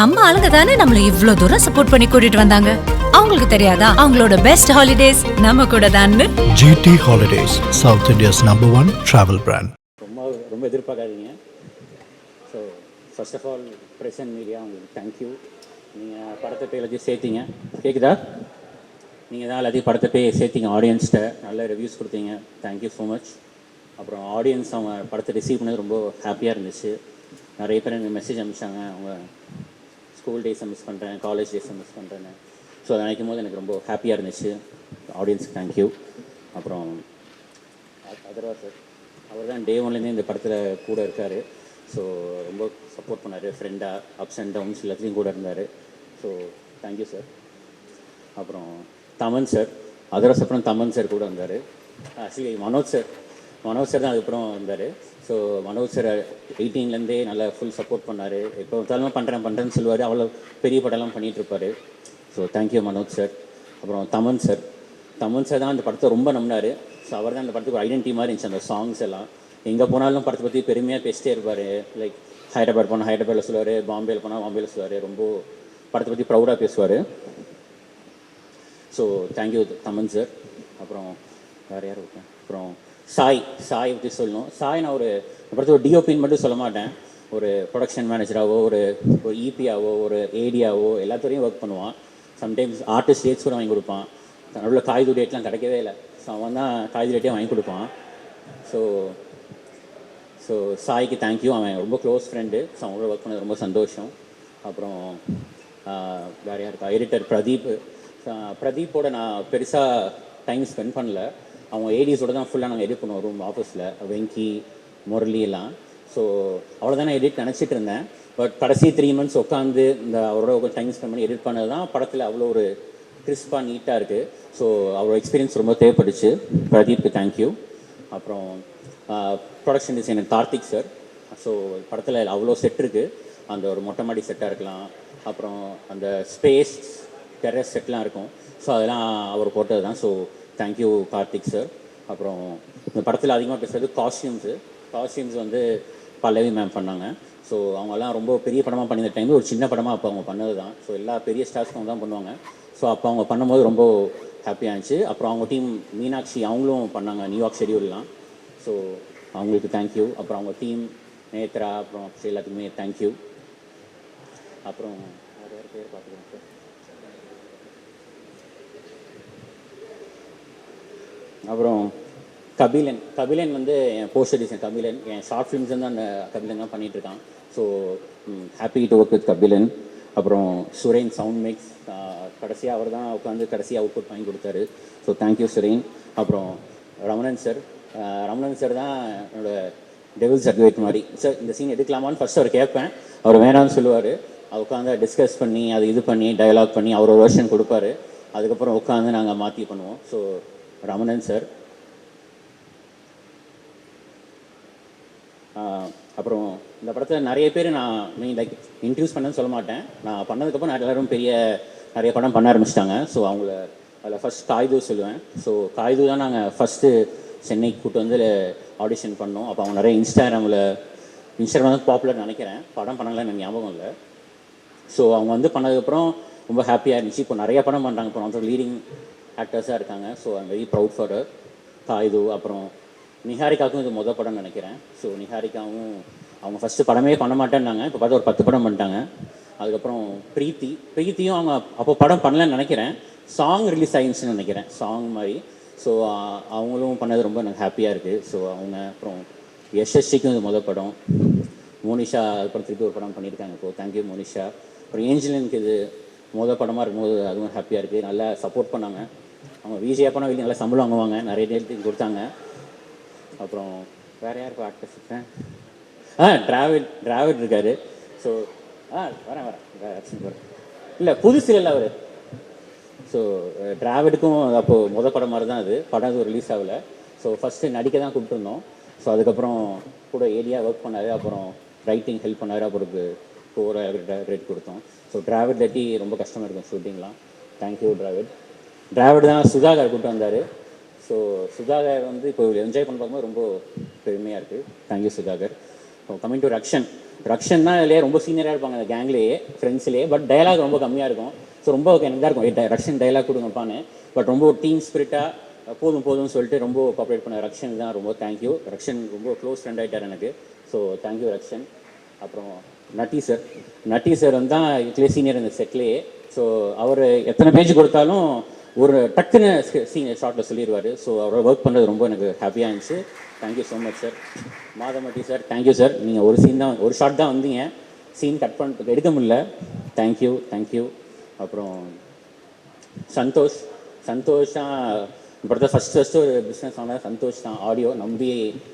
நம்ம ஆளுங்க தானே நம்மள இவ்ளோ தூரம் சப்போர்ட் பண்ணி கூட்டிட்டு வந்தாங்க. அவங்களுக்கு தெரியாதா அவங்களோட பெஸ்ட் ஹாலிடேஸ் நம்ம கூட தான்னு. GT Holidays, South India's #1 travel brand. ரொம்ப எதிர்பார்க்காதீங்க. So first of all present media உங்களுக்கு தேங்க்யூ. நீங்கள் படத்தை போய் எல்லாத்தையும் சேர்த்திங்க. கேட்குதா? நீங்கள் தான் எல்லாத்தையும் படத்தை போய் சேர்த்திங்க. ஆடியன்ஸ்கிட்ட நல்ல ரிவ்யூஸ் கொடுத்தீங்க. Thank you so much. அப்புறம் ஆடியன்ஸ் அவங்க படத்தை ரிசீவ் பண்ணது ரொம்ப ஹாப்பியாக இருந்துச்சு. நிறைய பேர் எனக்கு மெசேஜ் அனுப்பிச்சாங்க, அவங்க ஸ்கூல் டேஸை மிஸ் பண்ணுறேன், காலேஜ் டேஸை மிஸ் பண்ணுறேன்னு. ஸோ அதை நினைக்கும் போது எனக்கு ரொம்ப ஹாப்பியாக இருந்துச்சு. ஆடியன்ஸுக்கு தேங்க்யூ. அப்புறம் அதர்வா சார், அவர் தான் டே ஒன்லேருந்தே இந்த படத்தில் கூட இருக்கார். ஸோ ரொம்ப சப்போர்ட் பண்ணார், ஃப்ரெண்டாக அப்ஸ் அண்ட் டவுன்ஸ் எல்லாத்துலேயும் கூட இருந்தார். So thank you sir. அப்புறம் தமன் சார், அதர்வாஸ் அப்புறம் தமன் சார் கூட வந்தார். ஆக்சுவலி மனோஜ் சார் தான் அதுக்கப்புறம் வந்தார். ஸோ மனோஜ் சார் 18லேருந்தே நல்லா ஃபுல் சப்போர்ட் பண்ணார். எப்போ பார்த்தாலும் பண்ணுறேன்னு சொல்லுவார். அவ்வளோ பெரிய படம்லாம் பண்ணிகிட்ருப்பார். So thank you Manoj sir. அப்புறம் தமன் சார் தான் அந்த படத்தை ரொம்ப நம்பினார். ஸோ அவர் தான் அந்த படத்துக்கு ஐடென்டிட்டி மாதிரி இருந்துச்சு. அந்த சாங்ஸ் எல்லாம் எங்கே போனாலும் படத்தை பற்றி பெருமையாக பேசிட்டே இருப்பார். லைக் ஹைதராபாத் போனால் ஹைதராபாத்தில் சொல்லுவார், பாம்பேயில் போனால் பாம்பேயில் சொல்லுவார். ரொம்ப படத்தை பற்றி ப்ரௌடாக பேசுவார். So thank you Thaman sir. அப்புறம் வேறு யார் இருக்கேன்? அப்புறம் சாய் பற்றி சொல்லணும். சாய் நான் ஒரு படத்தில் ஒரு டிஓபின்னு மட்டும் சொல்ல மாட்டேன். ஒரு ப்ரொடக்ஷன் மேனேஜராகவோ ஒரு இபியாவோ ஒரு ஏடியாவோ எல்லாத்துலேயும் ஒர்க் பண்ணுவான். சம்டைம்ஸ் ஆர்டிஸ்ட் டேட்ஸ் கூட வாங்கி கொடுப்பான். நடுவில் காய்து டேட்லாம் கிடைக்கவே இல்லை. ஸோ அவன் தான் காய்து டேட்டே வாங்கி கொடுப்பான். ஸோ சாய்க்கு தேங்க்யூ. அவன் ரொம்ப க்ளோஸ் ஃப்ரெண்டு. ஸோ அவங்களோட ஒர்க் பண்ணது ரொம்ப சந்தோஷம். அப்புறம் வேறு யாருக்கா? எடிட்டர் பிரதீப்போட நான் பெருசாக டைம் ஸ்பெண்ட் பண்ணல. அவங்க ஏடிஸோட தான் ஃபுல்லாக நாங்கள் எடிட் பண்ணுவோம் ரூம் ஆஃபீஸில். வெங்கி, முரளி எல்லாம். ஸோ அவ்வளோதான் நான் எடிட் நினச்சிட்டு இருந்தேன். பட் கடைசி 3 months உட்காந்து இந்த அவரோட டைம் ஸ்பெண்ட் பண்ணி எடிட் பண்ணது தான் படத்தில் அவ்வளோ ஒரு கிறிஸ்பாக நீட்டாக இருக்குது. ஸோ அவரோட எக்ஸ்பீரியன்ஸ் ரொம்ப தேவைப்பட்டுச்சு. பிரதீப்க்கு தேங்க்யூ. அப்புறம் production designer Karthik sir. So படத்தில் அவ்வளோ செட் இருக்குது. அந்த ஒரு மொட்டை மாடி செட்டாக இருக்கலாம், அப்புறம் அந்த ஸ்பேஸ் டெரஸ் செட்லாம் இருக்கும். ஸோ அதெல்லாம் அவர் போட்டது தான். So thank you Karthik sir. அப்புறம் இந்த படத்தில் அதிகமாக பேசுகிறது காஸ்டியூம்ஸ் வந்து பல்லவி மேம் பண்ணாங்க. ஸோ அவங்கெல்லாம் ரொம்ப பெரிய படமாக பண்ணியிருந்த டைமில் ஒரு சின்ன படமாக அப்போ அவங்க பண்ணது தான். ஸோ எல்லா பெரிய ஸ்டார்ஸ்க்கும் அவங்க தான் பண்ணுவாங்க. ஸோ அப்போ அவங்க பண்ணும்போது ரொம்ப ஹாப்பியாக இருந்துச்சு. அப்புறம் அவங்க டீம் மீனாட்சி அவங்களும் பண்ணாங்க நியூயார்க் ஷெடியூல்லாம். ஸோ அவங்களுக்கு தேங்க்யூ. அப்புறம் அவங்க டீம் நேத்ரா அப்புறம் எல்லாத்துக்குமே தேங்க்யூ. அப்புறம் வேறு பேர் பார்த்துக்கோங்க சார். அப்புறம் கபிலன் வந்து என் போஸ்டர் டிசைன். கபிலன் என் ஷார்ட் ஃபிலிம்ஸ் வந்து அந்த கபிலன் தான் பண்ணிகிட்ருக்கான். So happy to work with Kapilan. அப்புறம் சுரேன் சவுண்ட் மிக்ஸ் கடைசியாக அவர் தான் உட்காந்து கடைசியாக அவுட்புட் வாங்கி கொடுத்தாரு. So thank you Suren. அப்புறம் ரமணன் சார் தான் என்னோட டெவில்ஸ் அட்வைட் மாதிரி. சார் இந்த சீன் எடுக்கலாமான்னு ஃபஸ்ட் அவர் கேட்பேன். அவர் வேணான்னு சொல்லுவார். அவர் உட்காந்து டிஸ்கஸ் பண்ணி அது இது பண்ணி டயலாக் பண்ணி அவர் ஒரு வெர்ஷன் கொடுப்பாரு. அதுக்கப்புறம் உட்காந்து நாங்கள் மாற்றி பண்ணுவோம். So Ramanan sir. அப்புறம் இந்த படத்தில் நிறைய பேர் நான் லைக் இன்ட்ரடியூஸ் பண்ணேன்னு சொல்ல மாட்டேன். நான் பண்ணதுக்கப்புறம் எல்லோரும் நிறைய படம் பண்ண ஆரம்பிச்சிட்டாங்க. ஸோ அவங்கள அதில் ஃபஸ்ட் காய்து சொல்லுவேன். ஸோ காய்து தான் நாங்கள் ஃபஸ்ட்டு சென்னைக்கு கூப்பிட்டு வந்து ஆடிஷன் பண்ணோம். அப்போ அவங்க நிறைய இன்ஸ்டாகிராம் வந்து பாப்புலர் நினைக்கிறேன். படம் பண்ணலாம் எனக்கு ஞாபகம் இல்லை. ஸோ அவங்க வந்து பண்ணதுக்கப்புறம் ரொம்ப ஹாப்பியாக இருந்துச்சு. இப்போ நிறைய படம் பண்ணுறாங்க. இப்போ அவங்க லீடிங் ஆக்டர்ஸாக இருக்காங்க. So I'm very proud for Kaithu. அப்புறம் நிஹாரிகாவுக்கும் இது மொதல் படம்னு நினைக்கிறேன். ஸோ நிஹாரிகாவும் அவங்க ஃபஸ்ட்டு படமே பண்ண மாட்டேன்னாங்க. இப்போ பார்த்தா ஒரு 10 படம் பண்ணிட்டாங்க. அதுக்கப்புறம் பிரீத்தியும் அவங்க அப்போ படம் பண்ணலன்னு நினைக்கிறேன். சாங் ரிலீஸ் ஆகிடுச்சுன்னு நினைக்கிறேன், சாங் மாதிரி. ஸோ அவங்களும் பண்ணது ரொம்ப எனக்கு ஹாப்பியாக இருக்குது. ஸோ அவங்க அப்புறம் யஷஸ்விக்கும் இது மொதல் படம். மோனிஷா அதுக்கப்புறம் திருப்பி ஒரு படம் பண்ணியிருக்காங்க. இப்போ தேங்க்யூ மோனிஷா. அப்புறம் ஏஞ்சலினுக்கு இது மொதல் படமாக இருக்கும்போது அதுவும் ஹாப்பியாக இருக்குது. நல்லா சப்போர்ட் பண்ணாங்க. அவங்க விஜயா போனால் வெளியே நல்லா சம்பளம் வாங்குவாங்க, நிறைய டேட்டு கொடுத்தாங்க. அப்புறம் வேறு யாருக்கு ஆக்டர்ஸ் இருக்கேன்? டிராவிட் இருக்கார். ஸோ வரேன் இல்லை புதுசில் இல்லை அவர். ஸோ டிராவிடுக்கும் அப்போது மொதல் படம் மாதிரி தான் அது. படம் அது ரிலீஸ் ஆகலை. ஸோ ஃபஸ்ட்டு நடிக்க தான் கூப்பிட்டுருந்தோம். ஸோ அதுக்கப்புறம் கூட ஏரியா ஒர்க் பண்ணார். அப்புறம் ரைட்டிங் ஹெல்ப் பண்ணார். அப்புறம் ஒரு ரேட் கொடுத்தோம். ஸோ டிராவிட் லட்டி ரொம்ப கஷ்டமாக இருக்கும் ஷூட்டிங்லாம். தேங்க்யூ டிராவிட் தான் சுதாகர் கூப்பிட்டு வந்தார். ஸோ சுதாகர் வந்து இப்போ என்ஜாய் பண்ண பார்க்கும்போது ரொம்ப பெருமையாக இருக்குது. Thank you Sudhakar. Coming to Rakshan Rakshan தான் இல்லையே ரொம்ப சீனியராக இருப்பாங்க அந்த கேங்லேயே ஃப்ரெண்ட்ஸ்லேயே. பட் டயலாக் ரொம்ப கம்மியாக இருக்கும். ஸோ ரொம்ப எனக்கு தான் இருக்கும் ரக்ஷன் டைலாக் கொடுங்கப்பான்னு. பட் ரொம்ப டீம் ஸ்பிரிட்டாக போதும்னு சொல்லிட்டு ரொம்ப கோஆப்ரேட் பண்ண ரக்ஷன் தான் ரொம்ப தேங்க்யூ. ரக்ஷன் ரொம்ப க்ளோஸ் ஃப்ரெண்ட் ஆகிட்டார் எனக்கு. So thank you Rakshan. அப்புறம் நட்டி சார் வந்து தான் இதுலேயே சீனியர் இந்த செட்லேயே. ஸோ அவர் எத்தனை பேஜ் கொடுத்தாலும் ஒரு டக்குன்னு சீனியர் ஷார்ட்டில் சொல்லிடுவார். ஸோ அவரோட ஒர்க் பண்ணுறது ரொம்ப எனக்கு ஹாப்பியாக இருந்துச்சு. Thank you so much sir. மாதமட்டி சார் தேங்க்யூ சார். நீங்கள் ஒரு ஷார்ட் தான் வந்தீங்க, சீன் கட் பண்ணிட்டு எடுக்க முடியல. தேங்க்யூ. அப்புறம் சந்தோஷ் தான் படத்தை ஃபஸ்ட்டு ஒரு பிஸ்னஸ் ஆனார். சந்தோஷ் தான் ஆடியோ நம்பி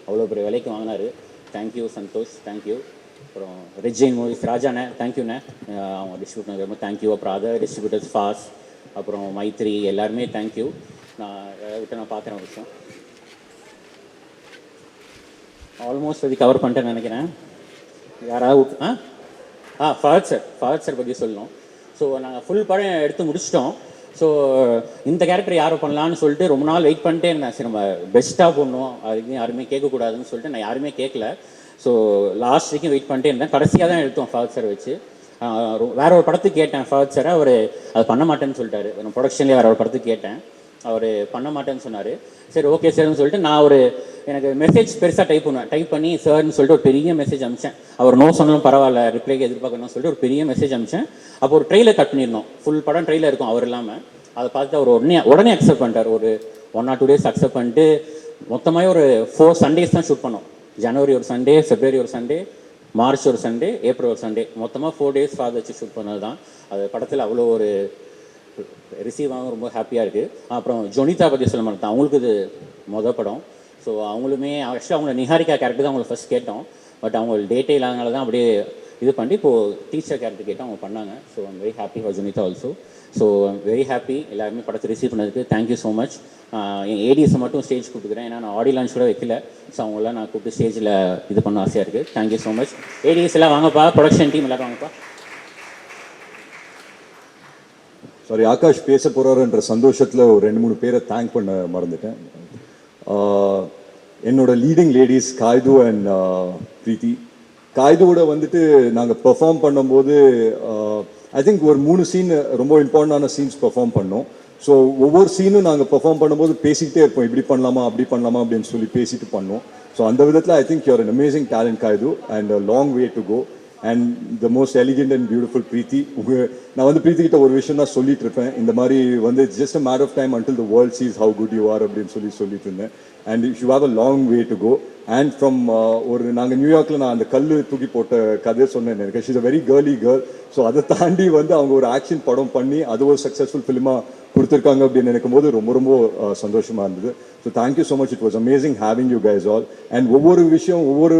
அவ்வளோ பெரிய விலைக்கு வாங்கினார். Thank you Santhosh, thank you. அப்புறம் ரெஜின் மூவிஸ் ராஜாண்ணே தேங்க்யூண்ணே, அவங்க டிஸ்ட்ரிபியூட்டர் ரொம்ப தேங்க்யூ. அப்புறம் அதர் டிஸ்ட்ரிபியூட்டர்ஸ் ஃபாஸ்ட், அப்புறம் மைத்ரி, எல்லாருமே தேங்க்யூ. நான் பார்க்குறேன் ஒரு விஷயம் ஆல்மோஸ்ட் அது கவர் பண்ணிட்டேன்னு நினைக்கிறேன். யாராவது ஃபஹத் சார் பற்றி சொல்லணும். ஸோ நாங்கள் ஃபுல் படம் எடுத்து முடிச்சிட்டோம். ஸோ இந்த கேரக்டர் யாரை பண்ணலான்னு சொல்லிட்டு ரொம்ப நாள் வெயிட் பண்ணிட்டே இருந்தேன். சரி நம்ம பெஸ்ட்டாக பண்ணணும், அதுக்கு யாருமே கேட்கக்கூடாதுன்னு சொல்லிட்டு நான் யாருமே கேட்கல. ஸோ லாஸ்ட் வரைக்கும் வெயிட் பண்ணிட்டே இருந்தேன். கடைசியாக தான் எடுத்தோம் ஃபஹத் சார் வச்சு. வேற ஒரு படத்துக்கு கேட்டேன் ஃபஹத் சாரை, அவர் அது பண்ண மாட்டேன்னு சொல்லிட்டாரு. நான் ப்ரொடக்ஷன்லேயே வேற ஒரு படத்துக்கு கேட்டேன், அவர் பண்ண மாட்டேன்னு சொன்னார். சரி ஓகே சார்னு சொல்லிட்டு நான் எனக்கு மெசேஜ் பெருசாக டைப் பண்ணி சார்னு சொல்லிட்டு ஒரு பெரிய மெசேஜ் அனுப்பிச்சேன். அவர் நோ சொன்னாலும் பரவாயில்ல, ரிப்ளைக்கு எதிர்பார்க்கணும்னு சொல்லிட்டு ஒரு பெரிய மெசேஜ் அனுப்பிச்சேன். அப்போ ஒரு ட்ரெயிலர் கட் பண்ணியிருந்தோம், ஃபுல் படம் ட்ரெயிலர் இருக்கும் அவர் இல்லாமல். அதை பார்த்து அவர் உடனே அக்செப்ட் பண்ணிட்டார். ஒரு 1 or 2 days அக்செப்ட் பண்ணிட்டு மொத்தமாக ஒரு 4 Sundays தான் ஷூட் பண்ணோம். ஜனவரி ஒரு சண்டே, பிப்ரவரி ஒரு சண்டே, மார்ச் ஒரு சண்டே, ஏப்ரல் ஒரு சண்டே, மொத்தமாக 4 days ஃபாதர் வச்சு ஷூட் பண்ணது தான். அது படத்தில் அவ்வளோ ஒரு ரிசீவ் ஆக ரொம்ப ஹாப்பியாக இருக்குது. அப்புறம் ஜொனிதா பற்றி சொல்ல மாட்டேன், அவங்களுக்கு இது மொதல் படம். ஸோ அவங்களுமே ஆக்சுவலாக அவங்கள நிஹாரிகா கேரக்டர் தான் அவங்களை ஃபஸ்ட் கேட்டோம். பட் அவங்க டேட்டே இல்லாதனால தான் அப்படியே இது பண்ணி இப்போது டீச்சர் கேரக்டர் கேட்டால் அவங்க பண்ணாங்க. So I'm very happy for Jonita also. So I'm very happy எல்லாருமே படத்தை ரிசீவ் பண்ணதுக்கு. Thank you so much. என் ஏடிஎஸை மட்டும் ஸ்டேஜ் கூப்பிட்டுக்கிறேன், ஏன்னா நான் ஆடியோ லான்ச் கூட வைக்கல. ஸோ அவங்களாம் நான் கூப்பிட்டு ஸ்டேஜில் இது பண்ண ஆசையாக இருக்குது. Thank you so much. ஏடிஎஸ் எல்லாம் வாங்கப்பா, ப்ரொடக்ஷன் டீம் எல்லோரும் வாங்கப்பா. சாரி, ஆகாஷ் பேச போகிறாருன்ற சந்தோஷத்தில் ஒரு 2-3 பேரை தேங்க் பண்ண மறந்துட்டேன். என்னோட லீடிங் லேடிஸ் காய்து அண்ட் ப்ரீத்தி. காய்துவோட வந்துட்டு நாங்கள் பெர்ஃபார்ம் பண்ணும்போது ஐ திங்க் ஒரு 3 சீன் ரொம்ப இம்பார்ட்டண்டான சீன்ஸ் பெர்ஃபார்ம் பண்ணோம். ஸோ ஒவ்வொரு சீனும் நாங்கள் பெர்ஃபார்ம் பண்ணும்போது பேசிக்கிட்டே இருப்போம், இப்படி பண்ணலாமா அப்படி பண்ணலாமா அப்படின்னு சொல்லி பேசிட்டு பண்ணோம். ஸோ அந்த விதத்தில் I think you're an amazing talent Kaithu and long way to go. And the most elegant and beautiful Preethi. நான் வந்து ப்ரீத்தி கிட்ட ஒரு விஷயம் தான் சொல்லிட்டு இருப்பேன், இந்த மாதிரி வந்து just a matter of time until the world sees how good you are அப்படின்னு சொல்லிட்டு இருந்தேன். And you have a long way to go. And from நாங்கள் நியூயார்க்கில் நான் அந்த கல் தூக்கி போட்ட கதையை சொன்னேன் எனக்கு. She's a very girly girl. So அதை தாண்டி வந்து அவங்க ஒரு ஆக்ஷன் படம் பண்ணி அது ஒரு சக்ஸஸ்ஃபுல் ஃபிலிமாக கொடுத்துருக்காங்க அப்படின்னு நினைக்கும் போது ரொம்ப ரொம்ப சந்தோஷமாக இருந்தது. So thank you so much. It was amazing having you guys all. And ஒவ்வொரு விஷயம் ஒவ்வொரு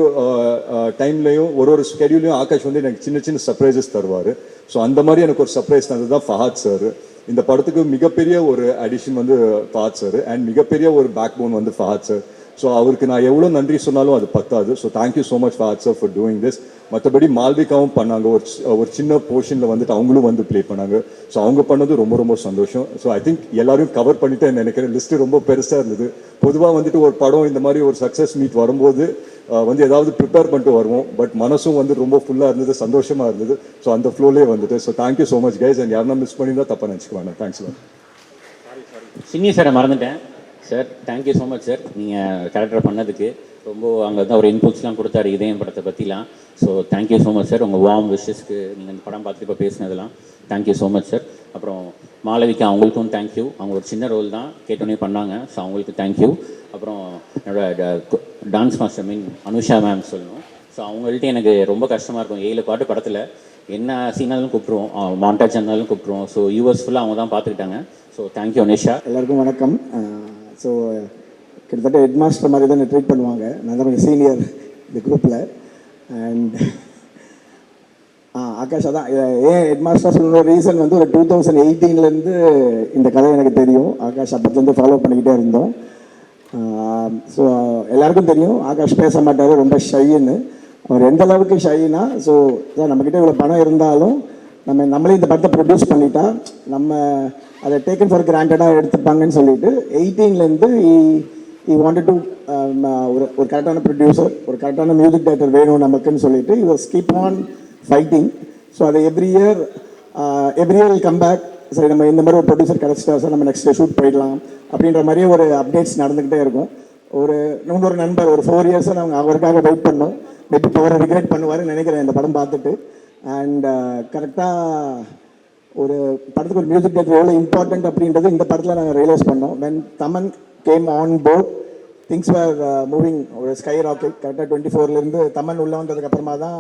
டைம்லையும் ஒரு ஸ்கெடியூலையும் ஆகாஷ் வந்து எனக்கு சின்ன சின்ன சர்ப்ரைசஸ் தருவார். ஸோ அந்த மாதிரி எனக்கு ஒரு சர்ப்ரைஸ் தந்தது தான் ஃபஹத் சார். இந்த படத்துக்கு மிகப்பெரிய ஒரு அடிஷன் வந்து ஃபஹத் சார் அண்ட் மிகப்பெரிய ஒரு பேக் போன் வந்து ஃபஹத் சார். ஸோ அவருக்கு நான் எவ்வளோ நன்றி சொன்னாலும் அது பத்தாது. So thank you so much Fahadh sir for doing this. மற்றபடி மால்விகாவும் பண்ணாங்க, ஒரு சின்ன போர்ஷனில் வந்துட்டு அவங்களும் வந்து ப்ளே பண்ணாங்க. ஸோ அவங்க பண்ணது ரொம்ப ரொம்ப சந்தோஷம். ஸோ ஐ திங்க் எல்லாரையும் கவர் பண்ணிட்டேன்னு நினைக்கிறேன். லிஸ்ட்டு ரொம்ப பெருசாக இருந்தது. பொதுவாக வந்துட்டு ஒரு படம் இந்த மாதிரி ஒரு சக்ஸஸ் மீட் வரும்போது வந்து ஏதாவது ப்ரிப்பேர் பண்ணிட்டு வருவோம். பட் மனசும் வந்து ரொம்ப ஃபுல்லாக இருந்தது, சந்தோஷமாக இருந்தது. ஸோ அந்த ஃப்ளோலே வந்துட்டு. So thank you so much guys. And யாருன்னா மிஸ் பண்ணியிருந்தா தப்பாக நினச்சிக்க வேணாம். Thanks ma'am. சின்னி சாரை மறந்துட்டேன் sir. Thank you so much sir, நீங்கள் கேரக்டர் பண்ணதுக்கு. ரொம்ப அங்கே தான் ஒரு இன்புட்ஸ்லாம் கொடுத்தாரு இதயம் படத்தை பற்றிலாம். So thank you so much sir. உங்கள் வார்ம் விஷஸ்க்கு நீங்கள் இந்த படம் பார்த்துட்டு இப்போ பேசினதெல்லாம் தேங்க்யூ ஸோ மச் சார். அப்புறம் மாளவிகா அவங்களுக்கும் தேங்க்யூ. அவங்க ஒரு சின்ன ரோல் தான் கேட்டோன்னே பண்ணாங்க. ஸோ அவங்களுக்கு தேங்க்யூ. அப்புறம் என்னோட டான்ஸ் மாஸ்டர் அனுஷா மேம் சொல்லணும். ஸோ அவங்கள்ட்ட எனக்கு ரொம்ப கஷ்டமாக இருக்கும். 7 பாட்டு படத்தில் என்ன சீனாலும் கூப்பிட்ருவோம், மாண்டாஜ் இருந்தாலும் கூப்பிட்ருவோம். ஸோ யூஎஸ் ஃபுல்லாக அவங்க தான் பார்த்துக்கிட்டாங்க. So thank you Anusha. எல்லாருக்கும் வணக்கம். ஸோ கிட்டத்தட்ட ஹெட் மாஸ்டர் மாதிரி தான் ட்ரீட் பண்ணுவாங்க. நான் தான் கொஞ்சம் சீனியர் இந்த குரூப்பில். அண்ட் ஆகாஷ் தான் ஏன் ஹெட் மாஸ்டர் சொல்கிற ரீசன் வந்து ஒரு 2018 இந்த கதை எனக்கு தெரியும். ஆகாஷ் அப்போதுலேருந்து ஃபாலோ பண்ணிக்கிட்டே இருந்தோம். ஸோ எல்லாருக்கும் தெரியும் ஆகாஷ் பேச மாட்டார், ரொம்ப ஷைன்னு. அவர் எந்த அளவுக்கு ஷைனா, ஸோ நம்மக்கிட்ட இவ்வளோ பணம் இருந்தாலும் நம்மளே இந்த படத்தை ப்ரொடியூஸ் பண்ணிட்டா நம்ம அதை டேக்கன் ஃபார் கிராண்டடாக எடுத்துப்பாங்கன்னு சொல்லிட்டு 18 he wanted to ஒரு கரெக்டான ப்ரொடியூசர், ஒரு கரெக்டான மியூசிக் டைரக்டர் வேணும் நமக்குன்னு சொல்லிட்டு he was keep on fighting. So அது every year will come back, சரி நம்ம இந்த மாதிரி ஒரு ப்ரொடியூசர் கிடச்சிட்டா சார் நம்ம நெக்ஸ்ட் ஷூட் போயிடலாம் அப்படின்ற மாதிரியே ஒரு அப்டேட்ஸ் நடந்துக்கிட்டே இருக்கும். இன்னொரு நண்பர் ஒரு 4 இயர்ஸாக நாங்கள் அவருக்காக வெயிட் பண்ணோம். மேபி அவரை ரிக்ரெட் பண்ணுவாருன்னு நினைக்கிறேன் இந்த படம் பார்த்துட்டு. அண்ட் கரெக்டாக ஒரு படத்துக்கு ஒரு மியூசிக் டைரக்டர் எவ்வளோ இம்பார்ட்டன்ட் அப்படின்றது இந்த படத்தில் நாங்கள் ரியலைஸ் பண்ணோம். when Thaman came on board, things were moving ஒரு ஸ்கை ராக்கெட். கரெக்டாக 24லேருந்து தமன் உள்ளே வந்ததுக்கப்புறமா தான்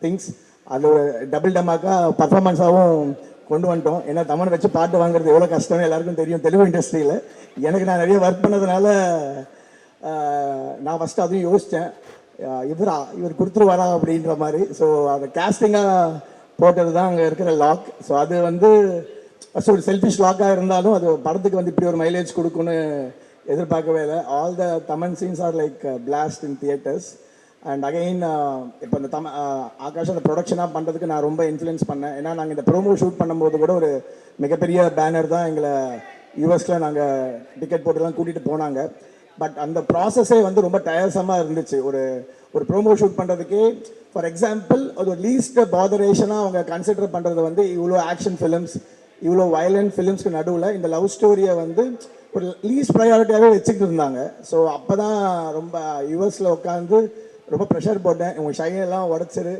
திங்ஸ் அது ஒரு டபுள் டமாக்காக பர்ஃபார்மன்ஸாகவும் கொண்டு வந்துட்டோம். ஏன்னா தமன் வச்சு பாட்டு வாங்குறது எவ்வளோ கஷ்டம்னு எல்லாருக்கும் தெரியும் தெலுங்கு இண்டஸ்ட்ரியில். எனக்கு நான் நிறைய ஒர்க் பண்ணதுனால நான் ஃபஸ்ட்டு அதையும் யோசித்தேன், இவர் கொடுத்துருவாரா அப்படின்ற மாதிரி. ஸோ அதை கேஸ்டிங்காக போட்டது தான் அங்கே இருக்கிற லாக். ஸோ அது வந்து ஃபஸ்ட்டு ஒரு செல்ஃபிஷ் லாக்காக இருந்தாலும் அது படத்துக்கு வந்து இப்படி ஒரு மைலேஜ் கொடுக்குன்னு எதிர்பார்க்கவே இல்லை. All the Thaman scenes are like blast in theatres. And again இப்போ இந்த ஆகாஷ் அந்த ப்ரொடக்ஷனாக பண்ணுறதுக்கு நான் ரொம்ப இன்ஃப்ளூயன்ஸ் பண்ணேன். ஏன்னா நாங்கள் இந்த ப்ரோமோ ஷூட் பண்ணும்போது கூட ஒரு மிகப்பெரிய பேனர் தான் எங்களை யூஎஸில் நாங்கள் டிக்கெட் போட்டுலாம் கூட்டிகிட்டு போனாங்க. பட் அந்த ப்ராசஸே வந்து ரொம்ப டயர்சமாக இருந்துச்சு. ஒரு ப்ரோமோ ஷூட் பண்ணுறதுக்கே ஃபார் எக்ஸாம்பிள் ஒரு லீஸ்ட் பாதரேஷனாக அவங்க கன்சிடர் பண்ணுறது வந்து இவ்வளோ ஆக்ஷன் ஃபிலிம்ஸ், இவ்வளோ வயலண்ட் ஃபிலிம்ஸ்க்கு நடுவில் இந்த லவ் ஸ்டோரியை வந்து ஒரு லீஸ்ட் ப்ரையாரிட்டியாகவே வச்சுக்கிட்டு இருந்தாங்க. ஸோ அப்போ தான் ரொம்ப யூஎஸில் உட்காந்து ரொம்ப ப்ரெஷர் போட்டேன், உங்கள் ஷைனெல்லாம் உடச்சிரு,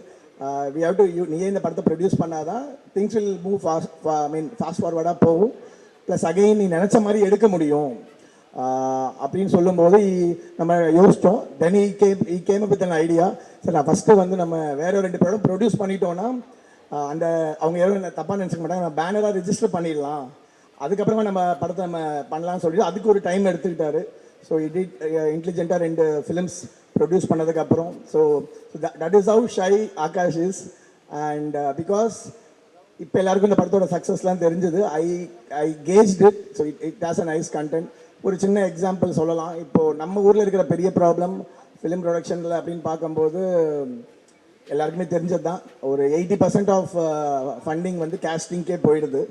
வி ஹவ் டு நீயே இந்த படத்தை ப்ரொடியூஸ் பண்ணாதான் திங்ஸ் வில் மூவ் ஃபாஸ்ட் ஃபார்வர்டாக போகும், ப்ளஸ் அகெயின் நீ நினச்ச மாதிரி எடுக்க முடியும் அப்படின்னு சொல்லும்போது நம்ம யோசித்தோம். Then we came up with an idea. சரி நான் ஃபஸ்ட்டு வந்து நம்ம வேற 2 படம் ப்ரொடியூஸ் பண்ணிட்டோன்னா அந்த அவங்க யாரும் தப்பாக நினச்சிக்க மாட்டாங்க, நம்ம பேனராக ரிஜிஸ்டர் பண்ணிடலாம், அதுக்கப்புறமா நம்ம படத்தை நம்ம பண்ணலாம்னு சொல்லிட்டு அதுக்கு ஒரு டைம் எடுத்துக்கிட்டாரு. ஸோ இன்டெலிஜென்ட்டாக 2 ஃபிலிம்ஸ் ப்ரொடியூஸ் பண்ணதுக்கப்புறம் so that is how shy Akash is. And because இப்போ எல்லாருக்கும் இந்த படத்தோட சக்ஸஸ்லாம் தெரிஞ்சது. I gauged it. So it has a nice content. ஒரு சின்ன எக்ஸாம்பிள் சொல்லலாம். இப்போது நம்ம ஊரில் இருக்கிற பெரிய ப்ராப்ளம் ஃபிலிம் ப்ரொடக்ஷனில் அப்படின்னு பார்க்கும்போது எல்லாருக்குமே தெரிஞ்சது தான். ஒரு 80% ஆஃப் ஃபண்டிங் வந்து கேஸ்டிங்க்கே போயிடுது,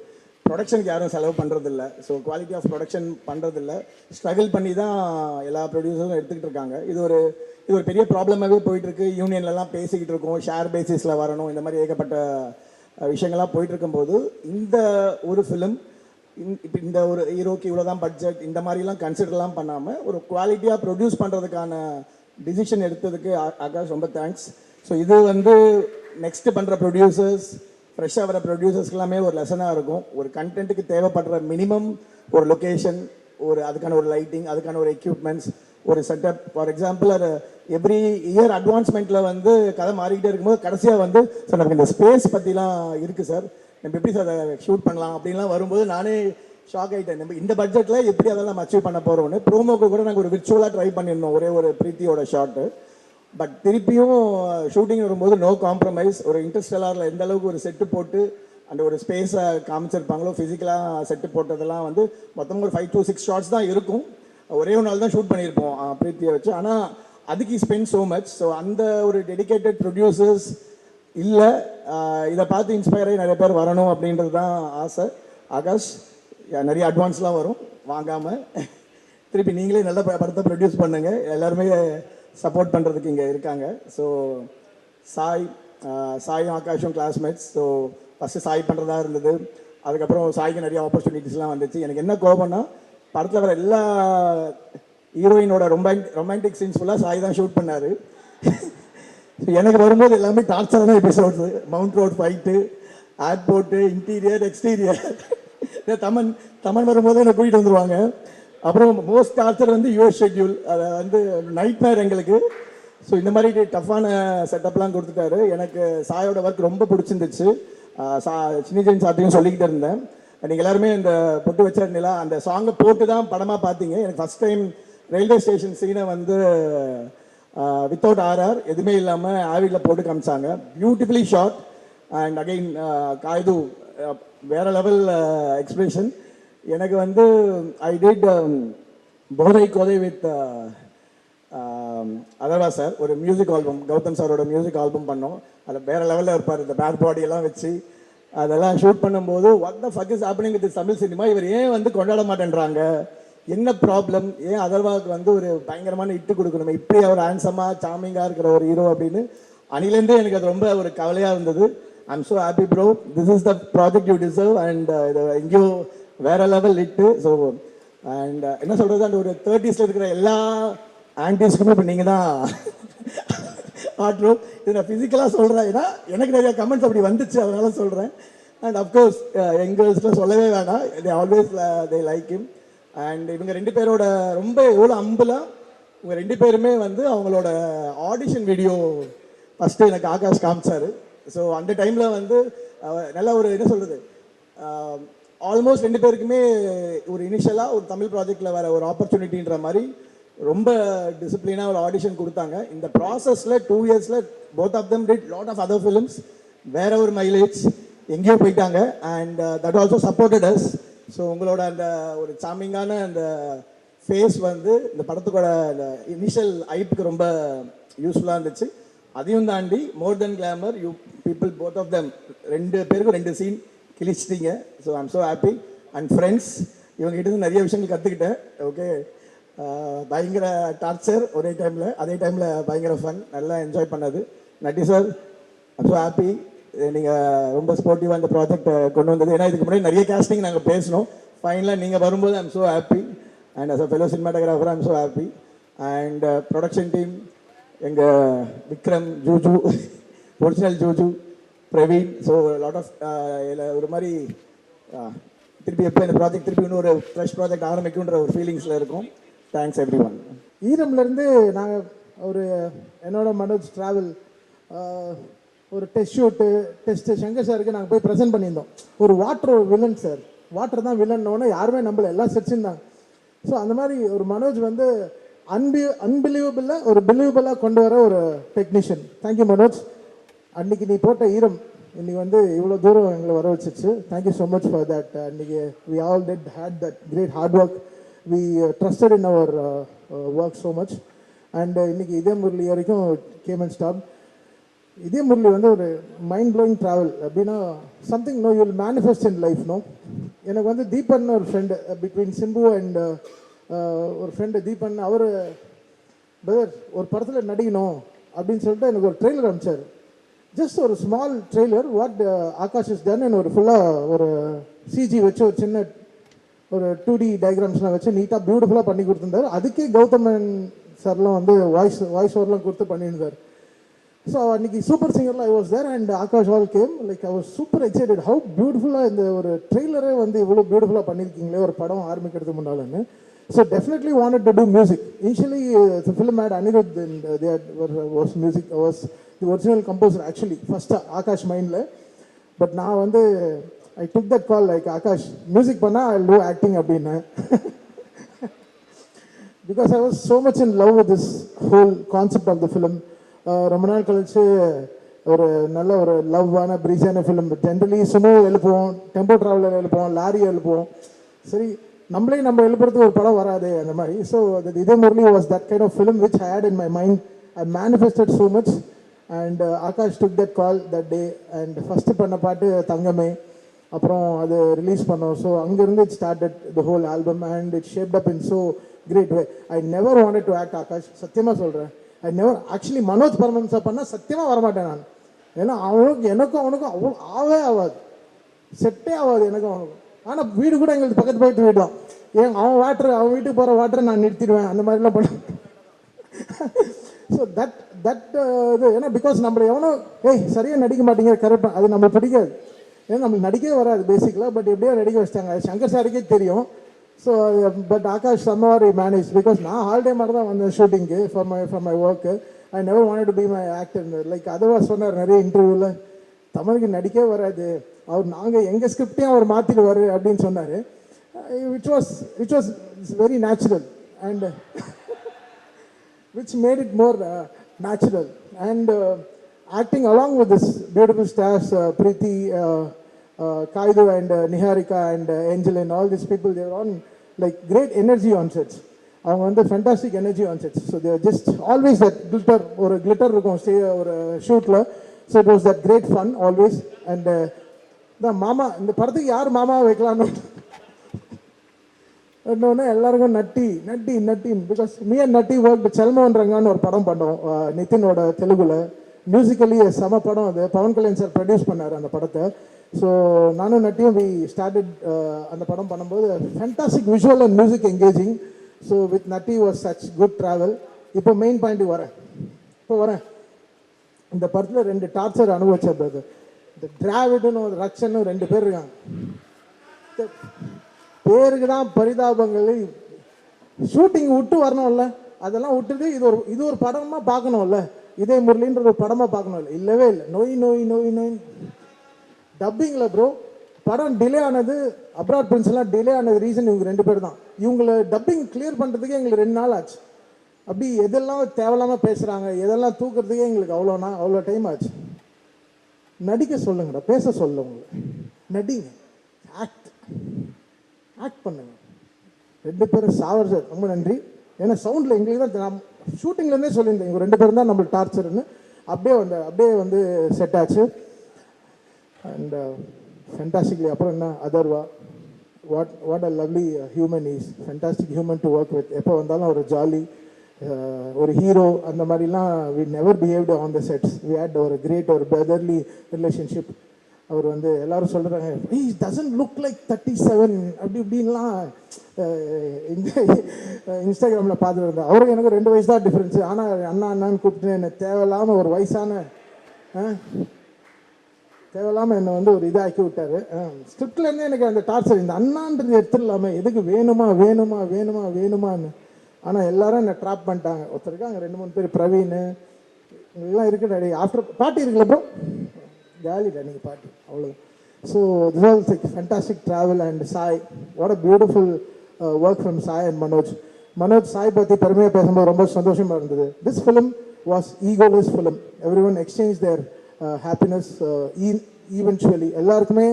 ப்ரொடக்ஷனுக்கு யாரும் செலவு பண்ணுறதில்ல. ஸோ குவாலிட்டி ஆஃப் ப்ரொடக்ஷன் பண்ணுறதில்ல, ஸ்ட்ரகிள் பண்ணி தான் எல்லா ப்ரொடியூசரும் எடுத்துக்கிட்டு இருக்காங்க. இது ஒரு பெரிய ப்ராப்ளமாகவே போயிட்டுருக்கு. யூனியன்லலாம் பேசிக்கிட்டு இருக்கோம், ஷேர் பேசிஸில் வரணும், இந்த மாதிரி ஏகப்பட்ட விஷயங்கள்லாம் போயிட்டு இருக்கும்போது இந்த ஒரு ஃபிலிம் இப்போ இந்த ஒரு ஹீரோக்கு இவ்வளோ தான் பட்ஜெட் இந்த மாதிரிலாம் கன்சிடர்லாம் பண்ணாமல் ஒரு குவாலிட்டியாக ப்ரொடியூஸ் பண்ணுறதுக்கான டிசிஷன் எடுத்ததுக்கு ஆகாஷ் ரொம்ப தேங்க்ஸ். ஸோ இது வந்து நெக்ஸ்ட்டு பண்ணுற ப்ரொடியூசர்ஸ், ஃப்ரெஷ்ஷாக வர ப்ரொடியூசர்ஸ்க்கு எல்லாமே ஒரு லெசனாக இருக்கும். ஒரு கண்டென்ட்டுக்கு தேவைப்படுற மினிமம் ஒரு லொக்கேஷன், அதுக்கான ஒரு லைட்டிங், அதுக்கான ஒரு எக்யூப்மெண்ட்ஸ், ஒரு செட்டப். ஃபார் எக்ஸாம்பிள் அது எவ்ரி இயர் அட்வான்ஸ்மெண்ட்டில் வந்து கதை மாறிக்கிட்டே இருக்கும்போது கடைசியாக வந்து சார் நமக்கு இந்த ஸ்பேஸ் பற்றிலாம் இருக்குது சார், நம்ம எப்படி சார் அதை ஷூட் பண்ணலாம் அப்படின்லாம் வரும்போது நானே ஷாக் ஆகிட்டேன். நம்ம இந்த பட்ஜெட்டில் எப்படி அதெல்லாம் நம்ம அச்சீவ் பண்ண போகிறோம்னு. ப்ரோமோக்கு கூட நாங்கள் ஒரு விர்ச்சுவலாக ட்ரை பண்ணியிருந்தோம், ஒரே ஒரு பிரீத்தியோட ஷாட்டு. பட் திருப்பியும் ஷூட்டிங் வரும்போது நோ காம்ப்ரமைஸ். ஒரு இன்டர்ஸ்டெல்லாரில் எந்த அளவுக்கு ஒரு செட்டு போட்டு அந்த ஒரு ஸ்பேஸை காமிச்சிருப்பாங்களோ, ஃபிசிக்கலாக செட்டு போட்டதெல்லாம் வந்து மொத்தமாக ஒரு 5 to 6 ஷார்ட்ஸ் தான் இருக்கும். ஒரே ஒரு நாள் தான் ஷூட் பண்ணியிருப்போம் பிரீத்தியை வச்சு. ஆனால் அதுக்கு ஸ்பெண்ட் ஸோ மச். ஸோ அந்த ஒரு டெடிக்கேட்டட் ப்ரொடியூசர்ஸ் இல்லை, இதை பார்த்து இன்ஸ்பயர் ஆகி நிறைய பேர் வரணும் அப்படின்றது தான் ஆசை. ஆகாஷ் நிறைய அட்வான்ஸ்லாம் வரும் வாங்காமல், திருப்பி நீங்களே நல்ல படத்தை ப்ரொடியூஸ் பண்ணுங்கள். எல்லாருமே சப்போர்ட் பண்ணுறதுக்கு இங்கே இருக்காங்க. ஸோ சாயும் ஆகாஷும் கிளாஸ்மேட்ஸ். ஸோ ஃபஸ்ட்டு சாய் பண்ணுறதா இருந்தது, அதுக்கப்புறம் சாய்க்கு நிறைய ஆப்பர்ச்சுனிட்டிஸ்லாம் வந்துச்சு. எனக்கு என்ன கோபம்னா படத்தில் வர எல்லா ஹீரோயினோட ரொமான்டிக் சீன்ஸ் ஃபுல்லாக சாய் தான் ஷூட் பண்ணார். எனக்கு வரும்போது எல்லாமே டார்ச்சரான episodes, mount road fight, airport, interior, exterior. Thaman வரும்போது என்னை கூட்டிகிட்டு வந்துடுவாங்க. அப்புறம் மோஸ்ட் டார்ச்சர் வந்து யுவர் ஷெட்யூல், அதை வந்து நைட் மேர் எங்களுக்கு. ஸோ இந்த மாதிரி டஃப்பான செட்டப்லாம் கொடுத்துட்டாரு. எனக்கு சாயோட ஒர்க் ரொம்ப பிடிச்சிருந்துச்சு. சின்ன சார்ட்டையும் சொல்லிக்கிட்டு இருந்தேன். நீங்கள் எல்லாருமே இந்த பொட்டு வச்ச நிலா அந்த சாங்கை போட்டு தான் படமாக பார்த்தீங்க. எனக்கு ஃபஸ்ட் டைம் ரயில்வே ஸ்டேஷன் சீனை வந்து வித்தவுட் RR எதுவுமே இல்லாமல் ஆவியில் போட்டு காமிச்சாங்க. Beautifully shot. அண்ட் அகெயின் காய்து வேற லெவல் எக்ஸ்பிரஷன். எனக்கு வந்து I did Bodhai Kodhai with Atharvaa sir ஒரு மியூசிக் ஆல்பம், கௌதம் சாரோட மியூசிக் ஆல்பம் பண்ணோம். அதில் வேற லெவலில் இருப்பார், இந்த பேட் பாடியெல்லாம் வச்சு அதெல்லாம் ஷூட் பண்ணும்போது what the fuck is happening with Tamil cinema, இவர் ஏன் வந்து கொண்டாட மாட்டேன்றாங்க, என்ன ப்ராப்ளம், ஏன் அதர்வாவுக்கு வந்து ஒரு பயங்கரமான இட்டு கொடுக்கணும், இப்படி அவர் ஹேண்ட்ஸமாக சாமிங்காக இருக்கிற ஒரு ஹீரோ அப்படின்னு அணிலேருந்தே எனக்கு அது ரொம்ப ஒரு கவலையாக இருந்தது. I'm so happy bro, this is the project you deserve and இது எங்கேயோ வேற லெவல் இட்டு. ஸோ அண்ட் என்ன சொல்கிறது, அந்த ஒரு 30s இருக்கிற எல்லா ஆன்டிஸ்க்குமே இப்போ நீங்கள் தான் ஆட்ரோ. இது நான் ஃபிசிக்கலாக சொல்கிறேன், ஏன்னா எனக்கு நிறைய கமெண்ட்ஸ் அப்படி வந்துச்சு, அதனால சொல்கிறேன். அண்ட் அஃப்கோர்ஸ் எங்கர்ஸ்லாம் சொல்லவே வேணாம், they always they like him. And இவங்க 2 பேரோட ரொம்ப எவ்வளோ அம்பலாக இவங்க 2 பேருமே வந்து அவங்களோட ஆடிஷன் வீடியோ ஃபஸ்ட்டு எனக்கு ஆகாஷ் காமிச்சார். ஸோ அந்த டைமில் வந்து நல்ல ஒரு என்ன சொல்கிறது, ஆல்மோஸ்ட் 2 பேருக்குமே ஒரு இனிஷியலாக ஒரு தமிழ் ப்ராஜெக்டில் வர ஒரு ஆப்பர்ச்சுனிட்டின்ற மாதிரி ரொம்ப டிசிப்ளினாக ஒரு ஆடிஷன் கொடுத்தாங்க. இந்த ப்ராசஸில் 2 இயர்ஸில் both of them did lot of other films, வேற ஒரு மைலேஜ் எங்கேயோ போயிட்டாங்க. And that also supported us. So உங்களோட அந்த ஒரு சாமிங்கான அந்த ஃபேஸ் வந்து இந்த படத்துக்கோட அந்த இனிஷியல் ஐப்புக்கு ரொம்ப யூஸ்ஃபுல்லாக இருந்துச்சு. அதையும் தாண்டி more than glamour you people both of them 2 பேருக்கும் 2 சீன் கிழிச்சிட்டீங்க. So I'm so happy. And friends, இவங்ககிட்ட நிறைய விஷயங்கள் கற்றுக்கிட்டேன். ஓகே, பயங்கர டார்ச்சர் ஒரே டைமில், அதே டைமில் பயங்கர ஃபன், நல்லா என்ஜாய் பண்ணது. நட்டி சார், ஐம் ஸோ ஹாப்பி, நீங்கள் ரொம்ப ஸ்போர்ட்டிவாக இந்த ப்ராஜெக்ட் கொண்டு வந்தது. ஏன்னா இதுக்கு முன்னாடி நிறைய கேஸ்டிங் நாங்கள் பேசினோம், ஃபைனலாக நீங்கள் வரும்போது I'm so happy. And as a fellow cinematographer I'm so happy. And production team, எங்கள் Vikram, Juju, original Juju, Praveen. So lot of ஒரு மாதிரி திருப்பி எப்போ இந்த ப்ராஜெக்ட் திருப்பி இன்னொரு ஃப்ரெஷ் ப்ராஜெக்ட் ஆரம்பிக்குன்ற ஒரு ஃபீலிங்ஸில் இருக்கும். Thanks every one. ஈரம்லேருந்து நாங்கள் ஒரு என்னோட மனோஜ் ட்ராவல் ஒரு டெஸ்ட் ஷூட்டு டெஸ்ட்டு சங்கர் சாருக்கு நாங்கள் போய் ப்ரெசென்ட் பண்ணியிருந்தோம். ஒரு வாட்டர் வில்லன் சார், வாட்டர் தான் வில்லன்னோன்னே யாருமே நம்பல, எல்லாம் செடிச்சிருந்தாங்க. ஸோ அந்த மாதிரி ஒரு மனோஜ் வந்து அன்பிலீவபிளாக ஒரு பிலீவபிளாக கொண்டு வர ஒரு டெக்னீஷியன். தேங்க்யூ மனோஜ். அன்றைக்கி நீ போட்ட ஈரம் இன்றைக்கி வந்து இவ்வளோ தூரம் எங்களை வர வச்சிச்சு. Thank you so much for that. அன்றைக்கி we all did had that great hard work. We trusted in our work so much. And இன்றைக்கி இதே முரளி வரைக்கும் கேம் அண்ட் ஸ்டாப். இதே முரளி வந்து ஒரு மைண்ட் ப்ளோயிங் ட்ராவல். அப்படின்னா something know you will manifest in life. No, எனக்கு வந்து தீபன் ஒரு ஃப்ரெண்டு, பிட்வீன் சிம்பு அண்ட் ஒரு ஃப்ரெண்டு தீபன். அவர் பிரதர் ஒரு படத்தில் நடிக்கணும் அப்படின்னு சொல்லிட்டு எனக்கு ஒரு ட்ரெய்லர் அனுப்பிச்சார். ஜஸ்ட் ஒரு small trailer, what Akash is done. என்ன ஒரு ஃபுல்லாக ஒரு சிஜி வச்சு ஒரு சின்ன ஒரு 2D டயக்ராம்ஸ்லாம் வச்சு நீட்டாக பியூட்டிஃபுல்லாக பண்ணி கொடுத்துருந்தார். அதுக்கே கௌதமன் சார்லாம் வந்து வாய்ஸ் ஓவர்லாம் கொடுத்து பண்ணியிருந்தார். ஸோ அன்றைக்கி சூப்பர் சிங்கர்லாம் I was there and Akash all came. Like I was super excited. How பியூட்டிஃபுல்லாக இந்த ஒரு ட்ரெய்லரே வந்து இவ்வளோ பியூட்டிஃபுல்லாக பண்ணியிருக்கீங்களே ஒரு படம் ஆரம்பிக்கிறதுக்கு முன்னாலன்னு. So definitely wanted to do music. Initially, the film had Anirudh and was music, was the original composer actually, first Akash mind la. But now I took that call like Akash, music panna I'll do acting அப்படினா. Because I was so much in love with this whole concept of the film. ரொம்ப நாள் கழிச்சு ஒரு நல்ல ஒரு லவ்வான பிரீஸான film. Generally Sumo எழுப்புவோம், டெம்போ ட்ராவலர் எழுப்புவோம், லாரி எழுப்புவோம். சரி, நம்மளே நம்ம எழுப்புறதுக்கு ஒரு படம் வராது அந்த மாதிரி. ஸோ இதே Murali was that kind of film which I had in my mind. I manifested so much and Akash took that call that day. And first பண்ண பாட்டு தங்கமே, அப்புறம் அது ரிலீஸ் பண்ணோம். ஸோ அங்கேருந்து it started the whole album and it shaped up in so great way. I never wanted to act Akash, சத்தியமாக சொல்கிறேன். I never actually Manoj பரமன்ஸா பண்ணால் சத்தியமாக வரமாட்டேன் நான். ஏன்னா எனக்கும் அவனுக்கும் அவ்வளோ ஆகாது, செட்டே ஆகாது எனக்கும் அவனுக்கும். ஆனால் வீடு கூட எங்களுக்கு பக்கத்து பக்கத்து வீடு தான். ஏன் அவன் வீட்டுக்கு போகிற வாட்டரை நான் நிறுத்திடுவேன், அந்த மாதிரிலாம் பண்ண. ஸோ இது ஏன்னா பிகாஸ் நம்மளை எவனோ சரியாக நடிக்க மாட்டேங்கிற கரெக்டாக அது நம்மளுக்கு பிடிக்காது. ஏன்னா நம்மளுக்கு நடிக்கவே வராது பேசிக்கலாக. பட் எப்படியோ நடிக்க வச்சிட்டாங்க, அது சங்கர் சாருக்கே தெரியும். So but Akash summer manage. Because நான் ஹாலிடே மாதிரி தான் வந்தேன் ஷூட்டிங்கு for my work. I never wanted to be my actor. Like அதர்வாக சொன்னார் நிறைய இன்டர்வியூவில், தமிழுக்கு நடிக்கவே வராது அவர், நாங்கள் எங்கள் ஸ்கிரிப்டையும் அவர் மாற்றிடுவார் அப்படின்னு சொன்னார். Which was very natural and which made it more natural. And acting along with this beautiful stars, Preeti, Kaidu and Niharika and Angel and all these people, they were on like great energy on sets. அவங்க வந்து fantastic energy on sets. So there just always that glitter, ஒரு glitter இருக்கும் ஒரு ஷூட்டில். So it was that great fun always. And இந்த மாமா, இந்த படத்துக்கு யார் மாமா வைக்கலான்னு இன்னொன்று எல்லாருக்கும் Natty Natty Natty because me and Natty work செல்மோன்றாங்கன்னு ஒரு படம் பண்ணோம் நிதினோட தெலுங்குல மியூசிக்கலி செம படம் அது பவன் கல்யாண் சார் ப்ரொடியூஸ் பண்ணார் அந்த படத்தை ஸோ நானும் நட்டியும் வி ஸ்டார்டட் அந்த படம் பண்ணும்போது fantastic visual and music engaging so with Natty was such good travel இப்போ மெயின் பாயிண்ட்டுக்கு வரேன் இந்த படத்தில் 2 டார்ச்சர் அனுபவிச்ச பிரதர் இந்த டிராவிடுன்னு ஒரு ரக்ஷன்னு 2 பேர் இருக்காங்க பேருக்கு தான் பரிதாபங்கள் ஷூட்டிங் விட்டு வரணும்ல அதெல்லாம் விட்டுட்டு இது ஒரு படமாக பார்க்கணும்ல இதே முரளின்ற ஒரு படமாக பார்க்கணும்ல இல்லவே இல்லை நோய் டப்பிங்கில் ப்ரோ படம் டிலே ஆனது அப்ராட் பிரின்ஸ்லாம் டிலே ஆனது ரீசன் இவங்க 2 பேர் தான் இவங்களை டப்பிங் கிளியர் பண்ணுறதுக்கே எங்களுக்கு 2 நாள் ஆச்சு அப்படி எதெல்லாம் தேவையில்லாமல் பேசுகிறாங்க எதெல்லாம் தூக்குறதுக்கே எங்களுக்கு அவ்வளோ டைம் ஆச்சு நடிக்க சொல்லுங்கடா பேச சொல்ல உங்களை நடிங்க ஆக்ட் பண்ணுங்க 2 பேரும் சாவர் சார் ரொம்ப நன்றி ஏன்னா சவுண்டில் எங்களுக்கு தான் நான் ஷூட்டிங்லேருந்தே சொல்லியிருந்தேன் இவங்க 2 பேரும் தான் நம்மளுக்கு டார்ச்சர்னு அப்படியே வந்து செட் ஆச்சு அண்ட் ஃபென்டாஸ்டிக்லி அப்புறம் என்ன Atharvaa what a lovely human is fantastic human to work with எப்போ வந்தாலும் ஒரு ஜாலி ஒரு ஹீரோ அந்த மாதிரிலாம் we never behaved on the sets we had ஒரு கிரேட் ஒரு பிரதர்லி ரிலேஷன்ஷிப் அவர் வந்து எல்லாரும் சொல்கிறாங்க ஹி டசன்ட் லுக் லைக் 37 அப்படி இப்படின்லாம் இன்ஸ்டாகிராமில் பார்த்துட்டு இருந்தேன் அவருக்கு எனக்கு 2 வயசு தான் டிஃப்ரென்ஸு ஆனால் அண்ணான்னு கூப்பிட்டு என்னை தேவையில்லாமல் ஒரு வயசான தேவையில்லாமல் என்னை வந்து ஒரு இதாக்கி விட்டார் ஸ்கிரிப்ட்லேருந்தே எனக்கு அந்த டார்ச்சர் இந்த அண்ணான்றது எடுத்துடலாமே எதுக்கு வேணுமான்னு ஆனால் எல்லாரும் என்னை ட்ராப் பண்ணிட்டாங்க ஒருத்தருக்கு அங்கே 2-3 பேர் பிரவீன் இதெல்லாம் இருக்குது ஆஃப்டர் பாட்டி இருக்குல்ல ப்ரோ ஜாலிடா நீங்கள் பாட்டு அவ்வளோ so this all fantastic travel and Sai what a beautiful work from Sai and Manoj Sai பற்றி பெருமையாக பேசும்போது ரொம்ப சந்தோஷமாக இருந்தது this film was egoless film every one exchange their happiness eventually எல்லாருக்குமே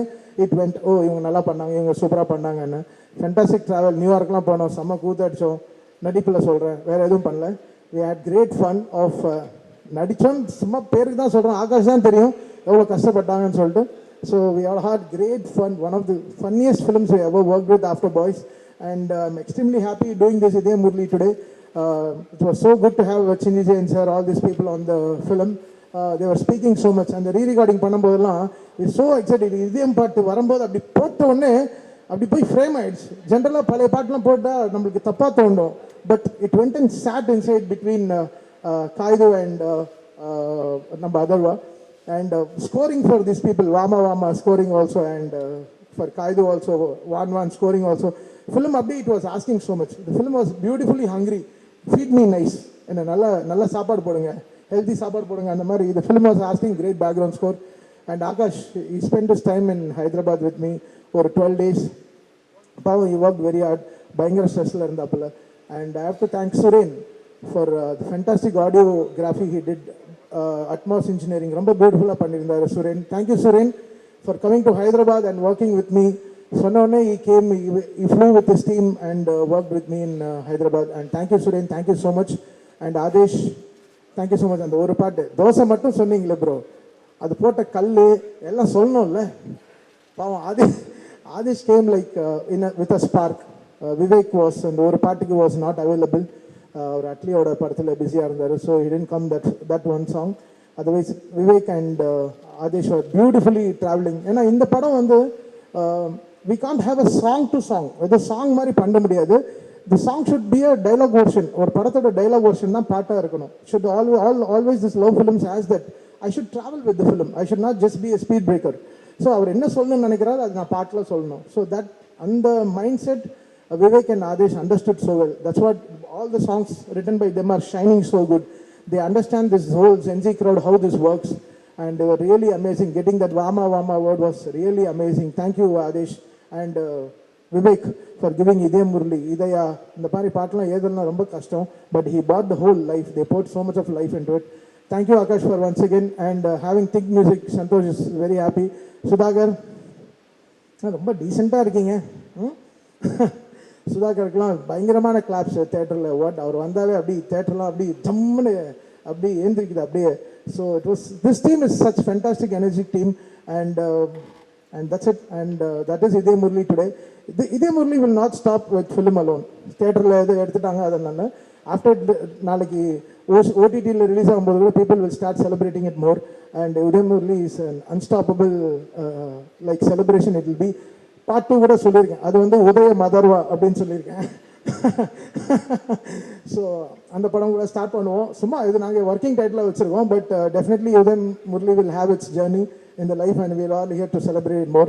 இட் வெண்ட் இவங்க நல்லா பண்ணாங்க இவங்க சூப்பராக பண்ணாங்கன்னு ஃபேண்டாஸ்டிக் ட்ராவல் நியூயார்க்லாம் போனோம் செம்ம கூத்தடிச்சோம் நடிப்பில் சொல்கிறேன் வேறு எதுவும் பண்ணல we had great fun of நடித்தோம் சும்மா பேருக்கு தான் சொல்கிறேன் ஆகாஷ் தான் தெரியும் எவ்வளோ கஷ்டப்பட்டாங்கன்னு சொல்லிட்டு so we all had great fun one of the funniest films we ever work with after boys and I am extremely happy doing this இதே Murali today it was so good to have Chinni Jain sir all this people on the film they were speaking so much அந்த rerecording பண்ணும்போதெல்லாம் it's so excited இதயம் பாட்டு வரும்போது அப்படி போட்ட உடனே அப்படி போய் ஃப்ரேம் ஆயிடுச்சு ஜென்ரலாக பழைய பாட்டெலாம் போட்டால் நம்மளுக்கு தப்பாக தோணும் but it went and sat inside between Kaithu and நம்ம Atharva and scoring for these people Vama scoring also and for Kaidu also Van scoring also film update it was asking so much the film was beautifully hungry feed me nice and nalla சாப்பாடு போடுங்க healthy சாப்பாடு போடுங்க அந்த மாதிரி the film was asking great background score and Akash he spent his time in Hyderabad with me for 12 days பாவம் he worked very hard பயங்கர ஸ்ட்ரெஸ்ல இருந்தாப்புல and I have to thank Suren for the fantastic audiography he did Atmos Engineering ரொம்ப பியூட்டிஃபுல்லாக பண்ணியிருந்தார் Suren thank you Suren for coming to Hyderabad and working with me சொன்னோடனே he flew with his team and worked with me in Hyderabad and thank you Suren thank you so much and Aadesh thank you so much அந்த ஒரு பாட்டு தோசை மட்டும் சொன்னீங்களே bro அது போட்ட கல் எல்லாம் சொல்லணும்ல பாவம் Adesh came like with a spark Vivek was அந்த ஒரு பாட்டுக்கு வாஸ் நாட் அவைலபிள் அவர் அட்லியோட படத்தில் பிஸியாக இருந்தார் so he didn't come that one song otherwise Vivek and Adesh are beautifully travelling ஏன்னா இந்த படம் வந்து we can't have a song to song எது சாங் மாதிரி பண்ண முடியாது the song should be a dialogue version ஒரு படத்தோட dialogue version தான் பாட்டாக இருக்கணும் should always this love films has that I should travel with the film I should not just be a speed breaker so அவர் என்ன சொல்லணும்னு நினைக்கிறாரு அது நான் பாட்டில் சொல்லணும் ஸோ தட் அந்த mind set Vivek and Adesh understood so well. That's what all the songs written by them are shining so good. They understand this whole Gen Z crowd, how this works. And they were really amazing. Getting that Vama word was really amazing. Thank you, Adesh. And Vivek for giving Idaya Murli. Idaya, இந்த மாதிரி பாட்டெல்லாம் ஏதெல்லாம் ரொம்ப கஷ்டம். But he brought the whole life. They put so much of life into it. Thank you, Akash, for once again. And having Think Music, Santosh is very happy. Sudhakar, ரொம்ப டீசெண்டாக இருக்கீங்க சுதாகருக்குலாம் பயங்கரமான claps தேட்டரில் அவர் வந்தாலே அப்படி தேட்டர்லாம் அப்படி ஜம்முன்னு அப்படி ஏந்திரிக்குது அப்படியே so it was this team is such fantastic energic team and and that's it. And that is Idhe Murli today. Idhe Murli will not stop with film alone. Theaterல எது எடுத்துட்டாங்க அதனால ஆஃப்டர் நாளைக்கு ஓடிடியில் ரிலீஸ் ஆகும்போது கூட people will start celebrating it more. And Idhe Murli is an unstoppable like celebration. It will be part 2 கூட சொல்லியிருக்கேன். அது வந்து உதய மதர்வா அப்படின்னு சொல்லியிருக்கேன். ஸோ அந்த படம் கூட ஸ்டார்ட் பண்ணுவோம். சும்மா இது நாங்கள் ஒர்க்கிங் டைட்டில் வச்சுருக்கோம். But definitely Idhe Murli will have its journey in the life and we are all here to celebrate it more.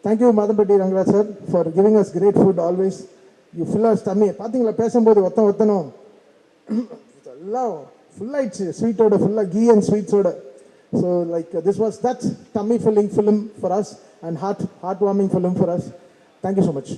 Thank you Madhampatti Rangaraj sir for giving us great food always. You fill us tummy. பார்த்தீங்களா பேசும்போது ஒத்தனும் எல்லாம் full ஆயிடுச்சு ஸ்வீட்டோட, ஃபுல்லாக ghee and ஸ்வீட்ஸோட. So like this was that tummy filling film for us and heart warming film for us. Thank you so much.